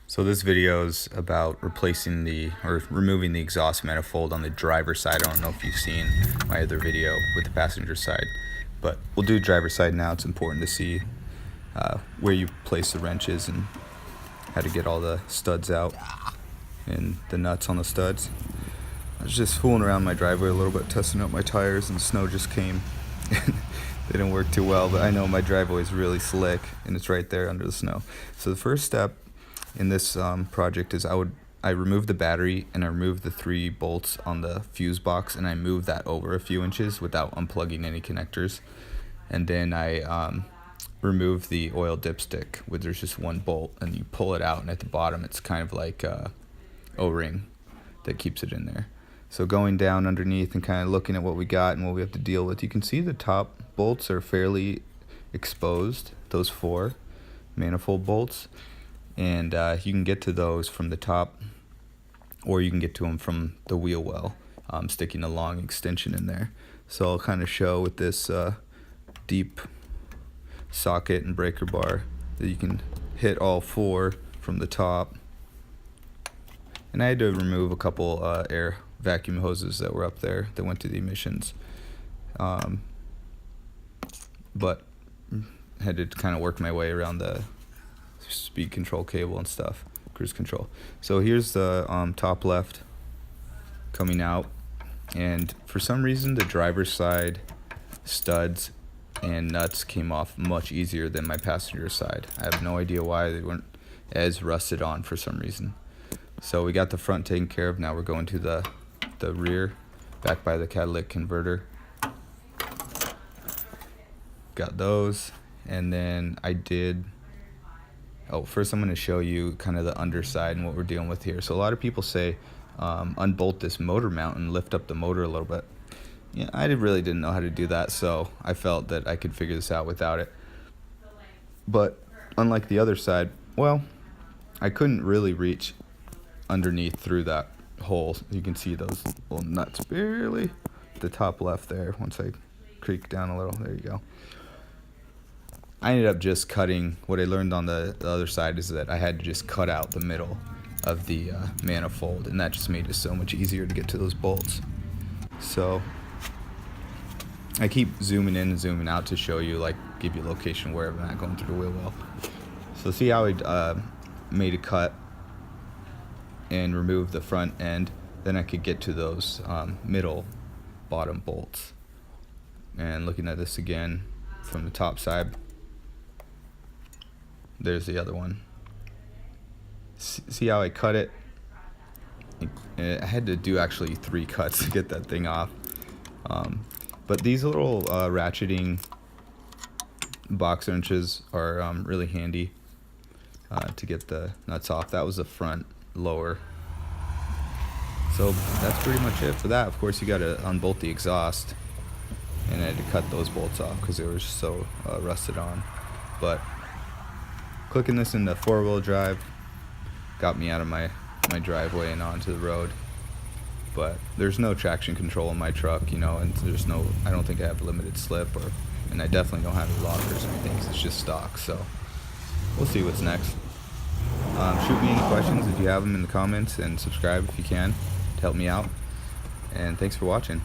So this video is about removing the exhaust manifold on the driver's side. I don't know if you've seen my other video with the passenger side, but we'll do driver's side now. It's important to see where you place the wrenches and how to get all the studs out and the nuts on the studs. I was just fooling around my driveway a little bit, testing out my tires, and the snow just came. They didn't work too well, but I know my driveway is really slick and it's right there under the snow. So the first step in this project is I removed the battery and I removed the 3 bolts on the fuse box, and I moved that over a few inches without unplugging any connectors. And then I removed the oil dipstick, where there's just 1 bolt and you pull it out, and at the bottom it's kind of like a O-ring that keeps it in there. So going down underneath and kind of looking at what we got and what we have to deal with, you can see the top bolts are fairly exposed, those 4 manifold bolts. And you can get to those from the top, or you can get to them from the wheel well, sticking a long extension in there. So I'll kind of show with this deep socket and breaker bar that you can hit all 4 from the top. And I had to remove a couple air vacuum hoses that were up there that went to the emissions. But I had to kind of work my way around the speed control cable and stuff, cruise control. So here's the top left coming out, and for some reason the driver's side studs and nuts came off much easier than my passenger side. I have no idea why. They weren't as rusted on for some reason. So we got the front taken care of. Now we're going to the rear, back by the catalytic converter. Got those, and then first I'm going to show you kind of the underside and what we're dealing with here. So a lot of people say unbolt this motor mount and lift up the motor a little bit. Yeah, I really didn't know how to do that, so I felt that I could figure this out without it. But unlike the other side, well, I couldn't really reach underneath through that hole. You can see those little nuts barely at the top left there. Once I creak down a little, there you go. I ended up just cutting. What I learned on the other side is that I had to just cut out the middle of the manifold, and that just made it so much easier to get to those bolts. So I keep zooming in and zooming out to show you, like, give you location where I'm at going through the wheel well. So see how I made a cut and removed the front end, then I could get to those middle bottom bolts. And looking at this again from the top side, there's the other one. See how I cut it? I had to do actually 3 cuts to get that thing off. But these little ratcheting box wrenches are really handy to get the nuts off. That was the front lower. So that's pretty much it for that. Of course, you got to unbolt the exhaust, and I had to cut those bolts off because they were so rusted on. But clicking this into 4-wheel drive got me out of my driveway and onto the road. But there's no traction control in my truck, and I don't think I have limited slip, and I definitely don't have any lockers or anything, 'cause it's just stock. So we'll see what's next. Shoot me any questions if you have them in the comments, and subscribe if you can to help me out. And thanks for watching.